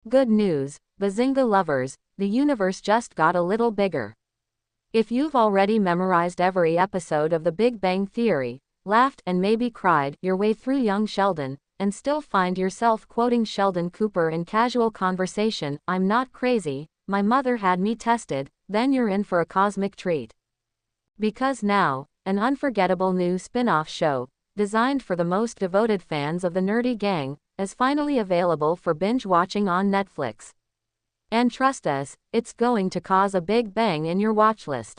Good news, Bazinga lovers, the universe just got a little bigger. If you've already memorized every episode of The Big Bang Theory, laughed and maybe cried your way through young Sheldon, and still find yourself quoting Sheldon Cooper in casual conversation, "I'm not crazy, my mother had me tested," then you're in for a cosmic treat. Because now, an unforgettable new spin-off show, designed for the most devoted fans of the nerdy gang, is finally available for binge-watching on Netflix. And trust us, it's going to cause a big bang in your watchlist.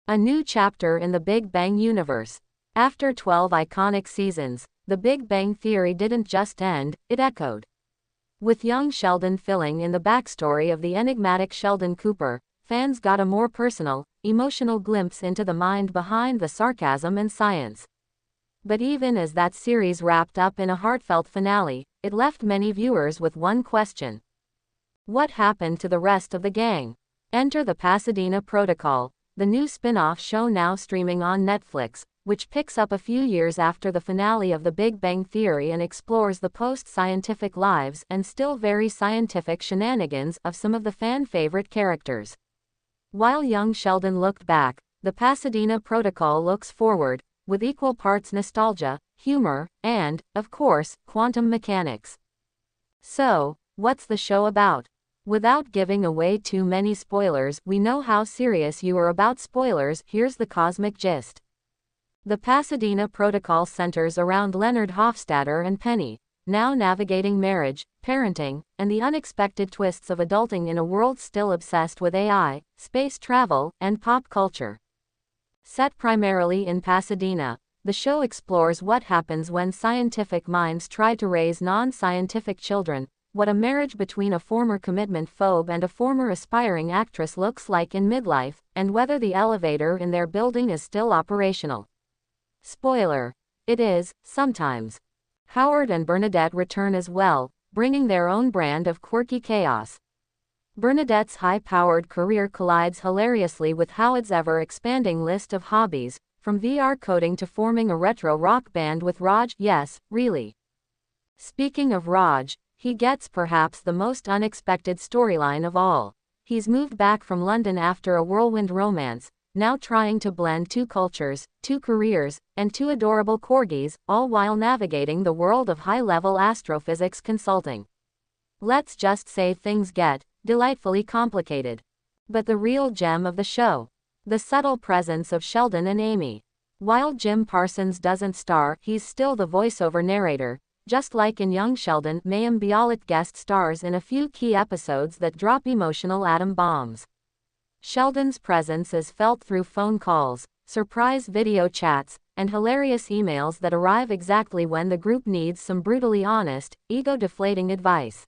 A new chapter in the Big Bang universe. After 12 iconic seasons, The Big Bang Theory didn't just end, it echoed. With young Sheldon filling in the backstory of the enigmatic Sheldon Cooper, fans got a more personal, emotional glimpse into the mind behind the sarcasm and science. But even as that series wrapped up in a heartfelt finale, it left many viewers with one question. What happened to the rest of the gang? Enter the Pasadena Protocol, the new spin-off show now streaming on Netflix, which picks up a few years after the finale of The Big Bang Theory and explores the post-scientific lives and still very scientific shenanigans of some of the fan-favorite characters. While young Sheldon looked back, the Pasadena Protocol looks forward, with equal parts nostalgia, humor, and, of course, quantum mechanics. So, what's the show about? Without giving away too many spoilers, we know how serious you are about spoilers, here's the cosmic gist. The Pasadena Protocol centers around Leonard Hofstadter and Penny, now navigating marriage, parenting, and the unexpected twists of adulting in a world still obsessed with AI, space travel, and pop culture. Set primarily in Pasadena, the show explores what happens when scientific minds try to raise non-scientific children, what a marriage between a former commitment phobe and a former aspiring actress looks like in midlife, and whether the elevator in their building is still operational. Spoiler: it is, sometimes. Howard and Bernadette return as well, bringing their own brand of quirky chaos. Bernadette's high-powered career collides hilariously with Howard's ever-expanding list of hobbies, from VR coding to forming a retro rock band with Raj. Yes, really. Speaking of Raj, he gets perhaps the most unexpected storyline of all. He's moved back from London after a whirlwind romance, now trying to blend two cultures, two careers, and two adorable corgis, all while navigating the world of high-level astrophysics consulting. Let's just say things get delightfully complicated. But the real gem of the show, the subtle presence of Sheldon and Amy. While Jim Parsons doesn't star, he's still the voiceover narrator. Just like in Young Sheldon, Mayim Bialik guest stars in a few key episodes that drop emotional atom bombs. Sheldon's presence is felt through phone calls, surprise video chats, and hilarious emails that arrive exactly when the group needs some brutally honest, ego-deflating advice.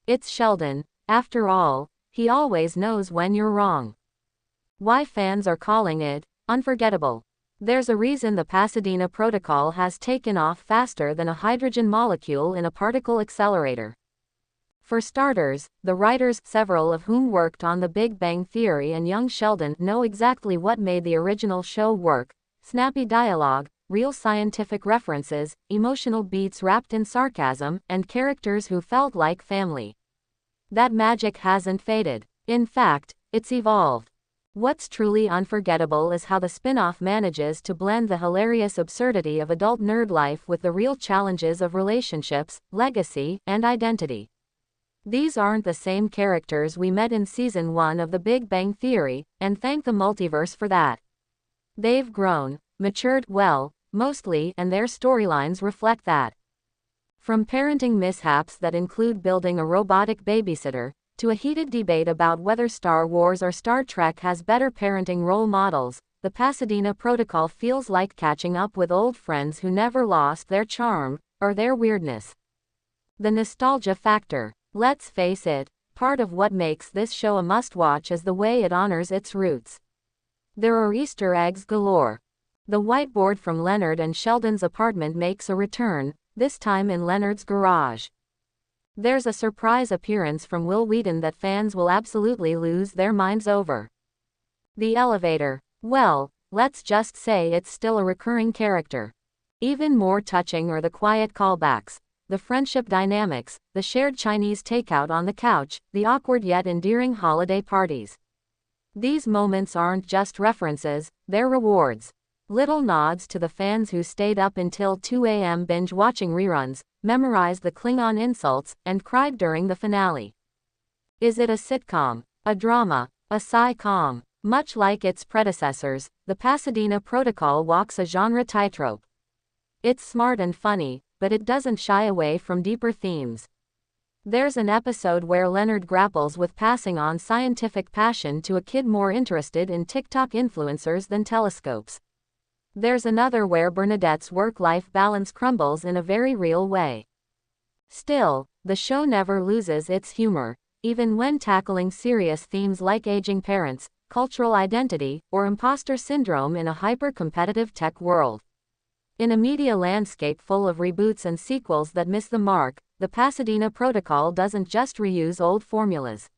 It's Sheldon, after all, he always knows when you're wrong. Why fans are calling it unforgettable. There's a reason the Pasadena Protocol has taken off faster than a hydrogen molecule in a particle accelerator. For starters, the writers, several of whom worked on The Big Bang Theory and Young Sheldon, know exactly what made the original show work: snappy dialogue, real scientific references, emotional beats wrapped in sarcasm, and characters who felt like family. That magic hasn't faded. In fact, it's evolved. What's truly unforgettable is how the spin-off manages to blend the hilarious absurdity of adult nerd life with the real challenges of relationships, legacy, and identity. These aren't the same characters we met in Season 1 of The Big Bang Theory, and thank the multiverse for that. They've grown, matured, well, mostly, and their storylines reflect that. From parenting mishaps that include building a robotic babysitter, to a heated debate about whether Star Wars or Star Trek has better parenting role models, the Pasadena Protocol feels like catching up with old friends who never lost their charm, or their weirdness. The nostalgia factor. Let's face it, part of what makes this show a must-watch is the way it honors its roots. There are Easter eggs galore. The whiteboard from Leonard and Sheldon's apartment makes a return, this time in Leonard's garage. There's a surprise appearance from Will Wheaton that fans will absolutely lose their minds over. The elevator. Well, let's just say it's still a recurring character. Even more touching are the quiet callbacks. the friendship dynamics, the shared Chinese takeout on the couch, the awkward yet endearing holiday parties. These moments aren't just references, they're rewards. Little nods to the fans who stayed up until 2 a.m. binge-watching reruns, memorized the Klingon insults, and cried during the finale. Is it a sitcom, a drama, a sci-com? Much like its predecessors, the Pasadena Protocol walks a genre tightrope. It's smart and funny, but it doesn't shy away from deeper themes. There's an episode where Leonard grapples with passing on scientific passion to a kid more interested in TikTok influencers than telescopes. There's another where Bernadette's work-life balance crumbles in a very real way. Still, the show never loses its humor, even when tackling serious themes like aging parents, cultural identity, or imposter syndrome in a hyper-competitive tech world. In a media landscape full of reboots and sequels that miss the mark, the Pasadena Protocol doesn't just reuse old formulas.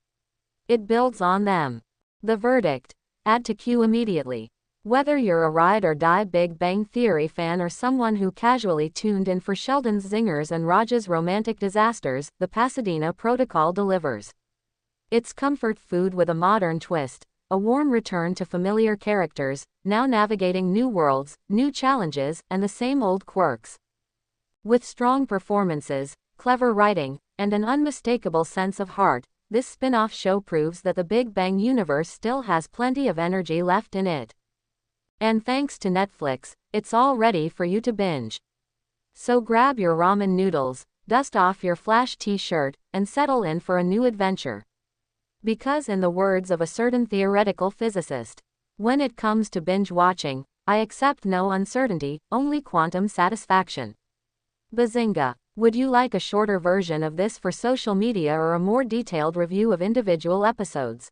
It builds on them. The verdict: add to queue immediately. Whether you're a ride-or-die Big Bang Theory fan or someone who casually tuned in for Sheldon's zingers and Raj's romantic disasters, the Pasadena Protocol delivers. It's comfort food with a modern twist, a warm return to familiar characters, now navigating new worlds, new challenges, and the same old quirks. With strong performances, clever writing, and an unmistakable sense of heart, this spin-off show proves that the Big Bang universe still has plenty of energy left in it. And thanks to Netflix, it's all ready for you to binge. So grab your ramen noodles, dust off your Flash t-shirt, and settle in for a new adventure. Because in the words of a certain theoretical physicist, when it comes to binge-watching, I accept no uncertainty, only quantum satisfaction. Bazinga! Would you like a shorter version of this for social media or a more detailed review of individual episodes?